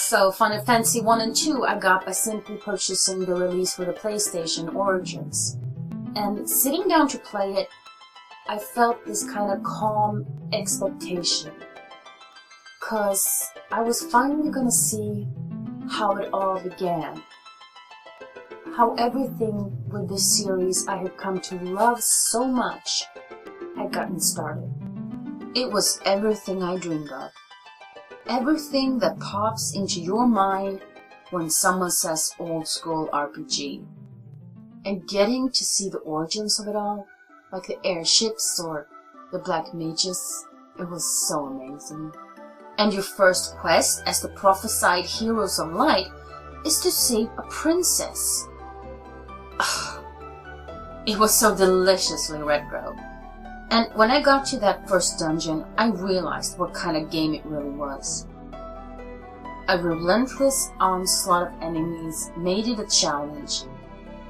So Final Fantasy 1 and 2 I got by simply purchasing the release for the PlayStation Origins. And sitting down to play it, I felt this kind of calm expectation. 'Cause I was finally gonna see how it all began. How everything with this series I had come to love so much had gotten started. It was everything I dreamed of. Everything that pops into your mind when someone says old school RPG. And getting to see the origins of it all, like the airships or the black mages, it was so amazing. And your first quest as the prophesied heroes of light is to save a princess. It was so deliciously retro. And when I got to that first dungeon, I realized what kind of game it really was. A relentless onslaught of enemies made it a challenge,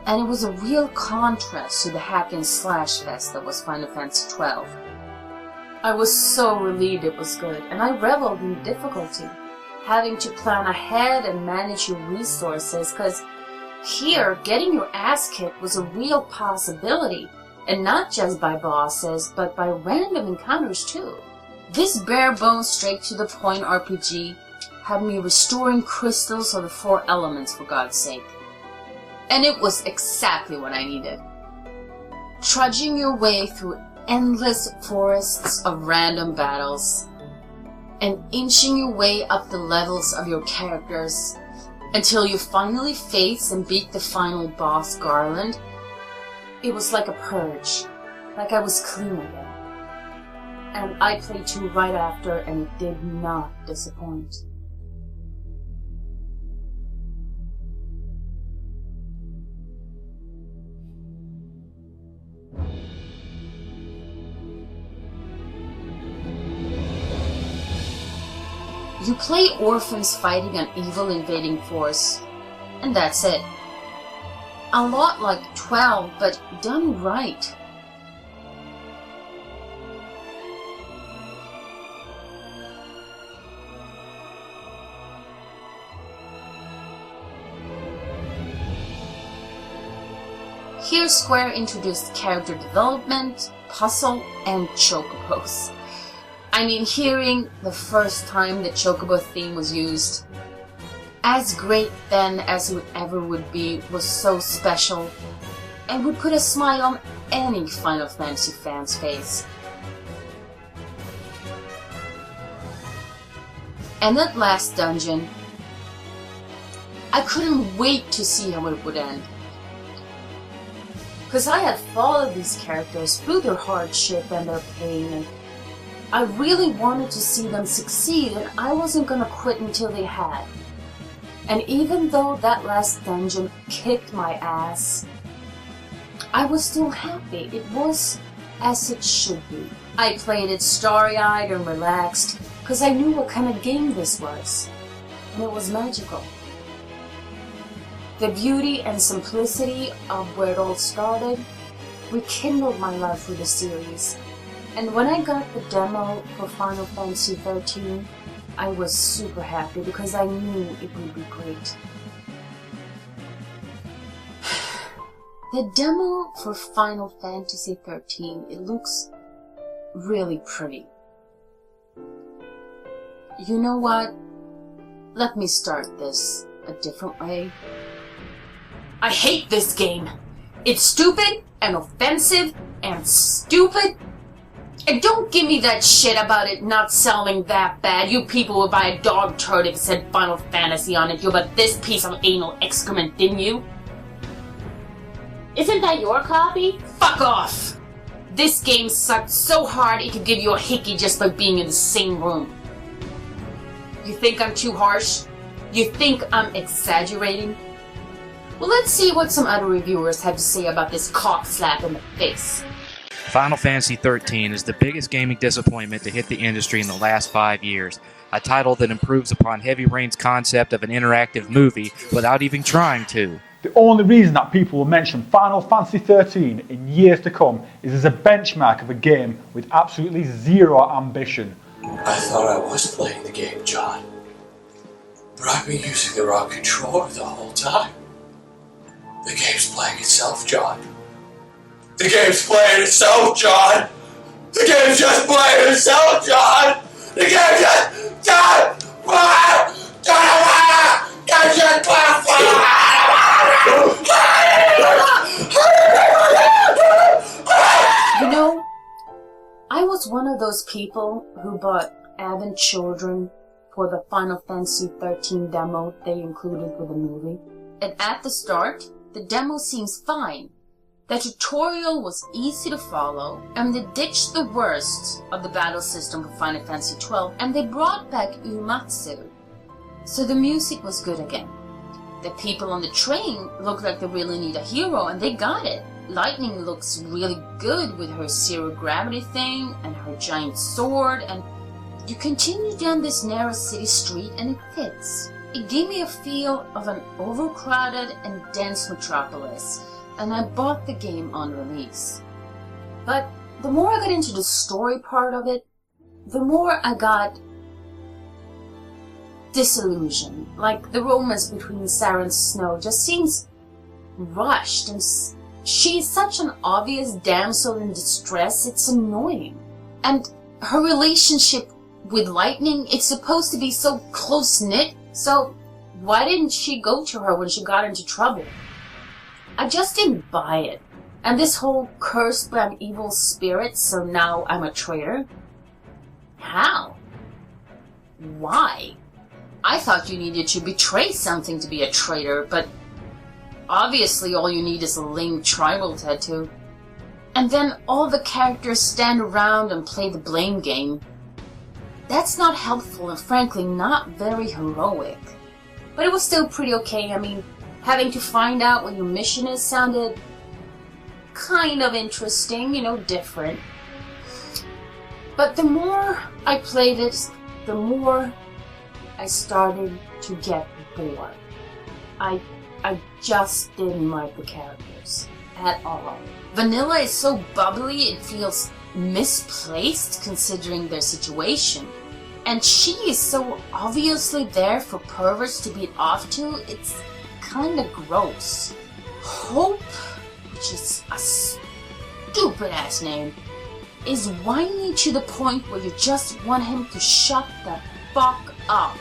and it was a real contrast to the hack and slash fest that was Final Fantasy XII. I was so relieved it was good, and I reveled in the difficulty, having to plan ahead and manage your resources, because here, getting your ass kicked was a real possibility, and not just by bosses, but by random encounters too. This bare-bones, straight-to-the-point RPG had me restoring crystals of the 4 elements, for God's sake. And it was exactly what I needed. Trudging your way through endless forests of random battles, and inching your way up the levels of your characters until you finally face and beat the final boss, Garland. It was like a purge, like I was clean again. And I played 2 right after, and it did not disappoint. You play orphans fighting an evil invading force, and that's it. A lot like 12, but done right. Here Square introduced character development, puzzle, and chocobos. I mean, hearing the first time the chocobo theme was used, as great then as it ever would be, was so special and would put a smile on any Final Fantasy fan's face. And that last dungeon, I couldn't wait to see how it would end. Because I had followed these characters through their hardship and their pain, and I really wanted to see them succeed, and I wasn't gonna quit until they had. And even though that last dungeon kicked my ass, I was still happy. It was as it should be. I played it starry-eyed and relaxed, because I knew what kind of game this was. And it was magical. The beauty and simplicity of where it all started rekindled my love for the series. And when I got the demo for Final Fantasy 13, I was super happy because I knew it would be great. The demo for Final Fantasy 13, it looks really pretty. You know what? Let me start this a different way. I hate this game! It's stupid and offensive and stupid. And don't give me that shit about it not selling that bad. You people would buy a dog turd if it said Final Fantasy on it. You bought this piece of anal excrement, didn't you? Isn't that your copy? Fuck off! This game sucked so hard it could give you a hickey just by being in the same room. You think I'm too harsh? You think I'm exaggerating? Well, let's see what some other reviewers have to say about this cock slap in the face. Final Fantasy XIII is the biggest gaming disappointment to hit the industry in the last 5 years. A title that improves upon Heavy Rain's concept of an interactive movie without even trying to. The only reason that people will mention Final Fantasy XIII in years to come is as a benchmark of a game with absolutely zero ambition. I thought I was playing the game, John. But I've been using the wrong controller the whole time. The game's playing itself, John. The game's playing itself, John! The game's just playing itself, John! The game just... John! You know, I was one of those people who bought Advent Children for the Final Fantasy 13 demo they included with the movie. And at the start, the demo seems fine. The tutorial was easy to follow, and they ditched the worst of the battle system for Final Fantasy 12, and they brought back Uematsu. So the music was good again. The people on the train looked like they really need a hero, and they got it. Lightning looks really good with her zero gravity thing and her giant sword, and you continue down this narrow city street and it fits. It gave me a feel of an overcrowded and dense metropolis, and I bought the game on release. But the more I got into the story part of it, the more I got disillusioned. Like, the romance between Sarah and Snow just seems rushed, and she's such an obvious damsel in distress, it's annoying. And her relationship with Lightning, it's supposed to be so close-knit, so why didn't she go to her when she got into trouble? I just didn't buy it. And this whole cursed by an evil spirit, so now I'm a traitor? How? Why? I thought you needed to betray something to be a traitor, but obviously all you need is a lame tribal tattoo. And then all the characters stand around and play the blame game. That's not helpful and frankly not very heroic. But it was still pretty okay. I mean, having to find out what your mission is sounded kind of interesting, you know, different. But the more I played it, the more I started to get bored. I just didn't like the characters at all. Vanilla is so bubbly it feels misplaced considering their situation. And she is so obviously there for perverts to beat off to, it's kinda gross. Hope, which is a stupid ass name, is whiny to the point where you just want him to shut the fuck up.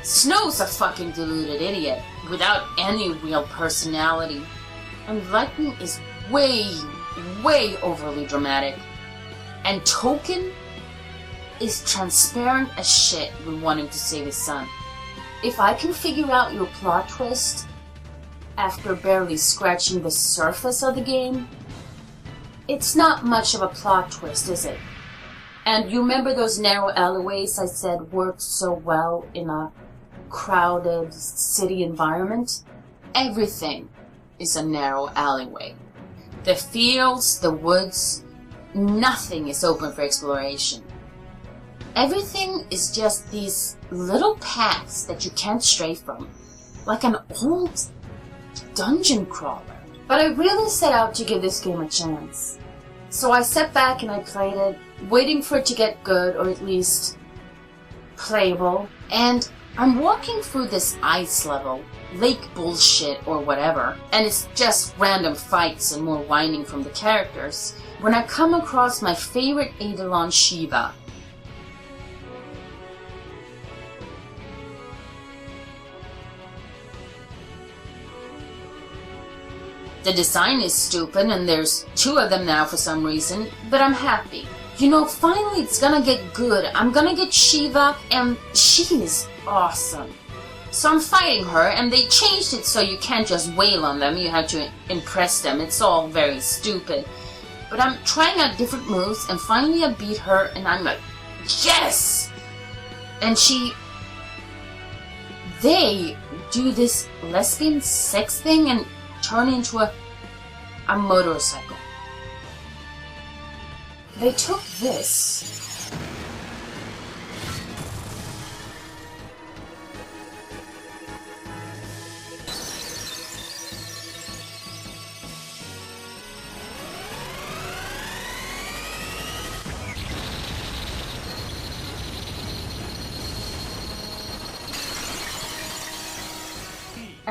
Snow's a fucking deluded idiot, without any real personality. And Lightning is way overly dramatic. And Token is transparent as shit when wanting to save his son. If I can figure out your plot twist after barely scratching the surface of the game, it's not much of a plot twist, is it? And you remember those narrow alleyways I said worked so well in a crowded city environment? Everything is a narrow alleyway. The fields, the woods, nothing is open for exploration. Everything is just these little paths that you can't stray from, like an old dungeon crawler. But I really set out to give this game a chance. So I sat back and I played it, waiting for it to get good, or at least playable. And I'm walking through this ice level, lake bullshit or whatever, and it's just random fights and more whining from the characters, when I come across my favorite Eidolon Shiva. The design is stupid, and there's 2 of them now for some reason, but I'm happy. You know, finally it's gonna get good. I'm gonna get Shiva, and she is awesome. So I'm fighting her, and they changed it so you can't just wail on them, you have to impress them. It's all very stupid. But I'm trying out different moves, and finally I beat her, and I'm like, yes! And they do this lesbian sex thing and turn into a motorcycle. They took this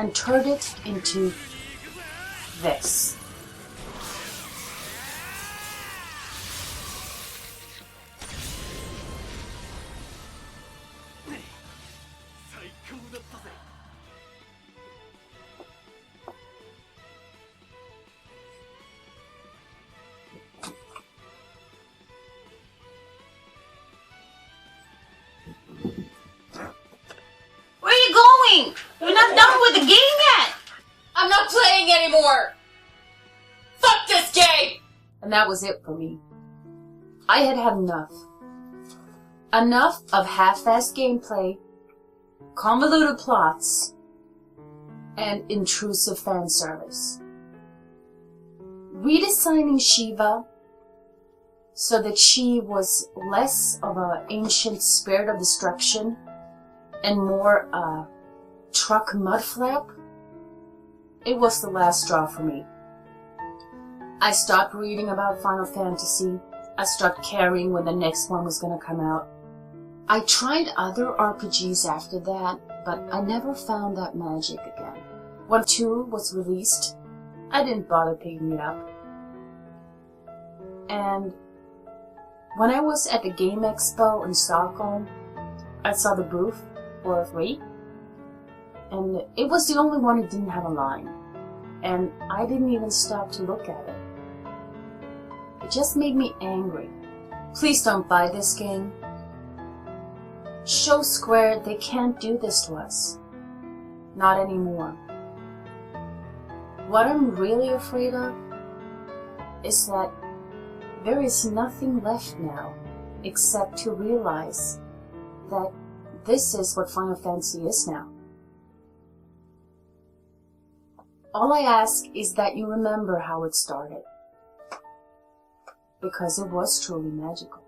and turned it into this. Where are you going? We're not done with the game yet! I'm not playing anymore! Fuck this game! And that was it for me. I had had enough. Enough of half-assed gameplay, convoluted plots, and intrusive fan service. Redesigning Shiva so that she was less of an ancient spirit of destruction and more a truck mudflap, it was the last straw for me. I stopped reading about Final Fantasy. I stopped caring when the next one was going to come out. I tried other RPGs after that, but I never found that magic again. When 2 was released, I didn't bother picking it up. And when I was at the Game Expo in Stockholm, I saw the booth for free, and it was the only one that didn't have a line, and I didn't even stop to look at it. It just made me angry. Please don't buy this game. Show Square they can't do this to us. Not anymore. What I'm really afraid of is that there is nothing left now except to realize that this is what Final Fantasy is now. All I ask is that you remember how it started, because it was truly magical.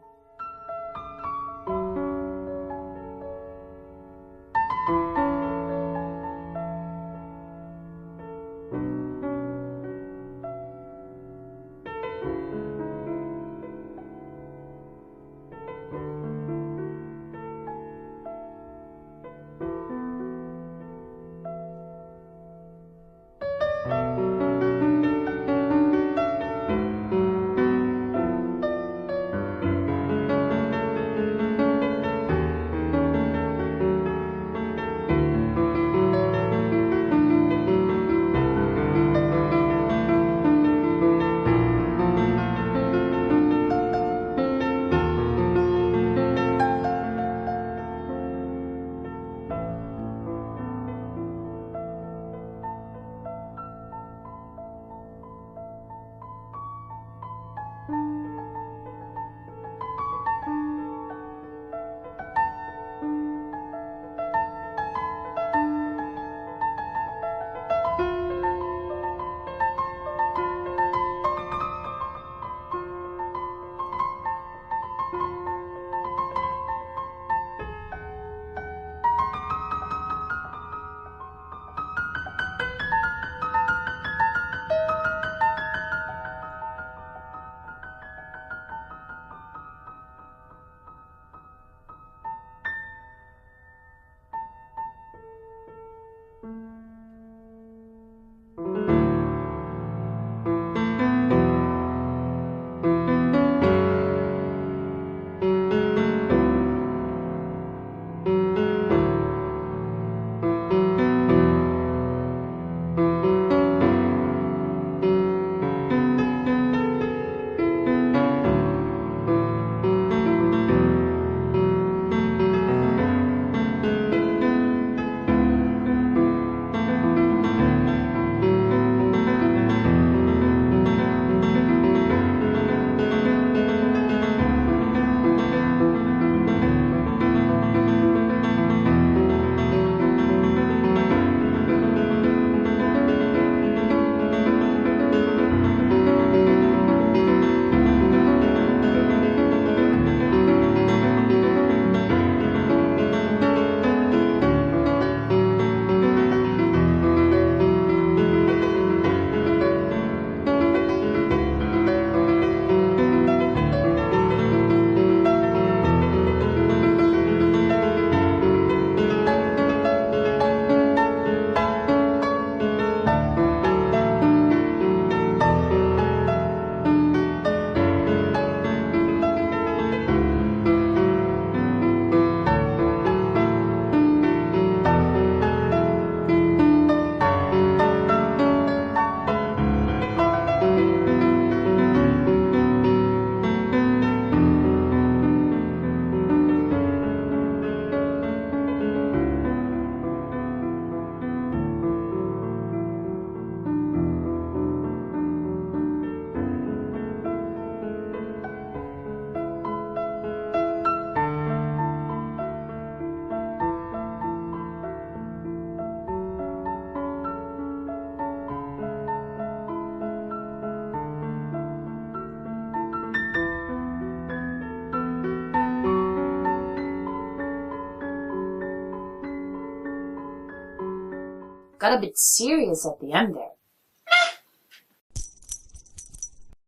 got a bit serious at the end there.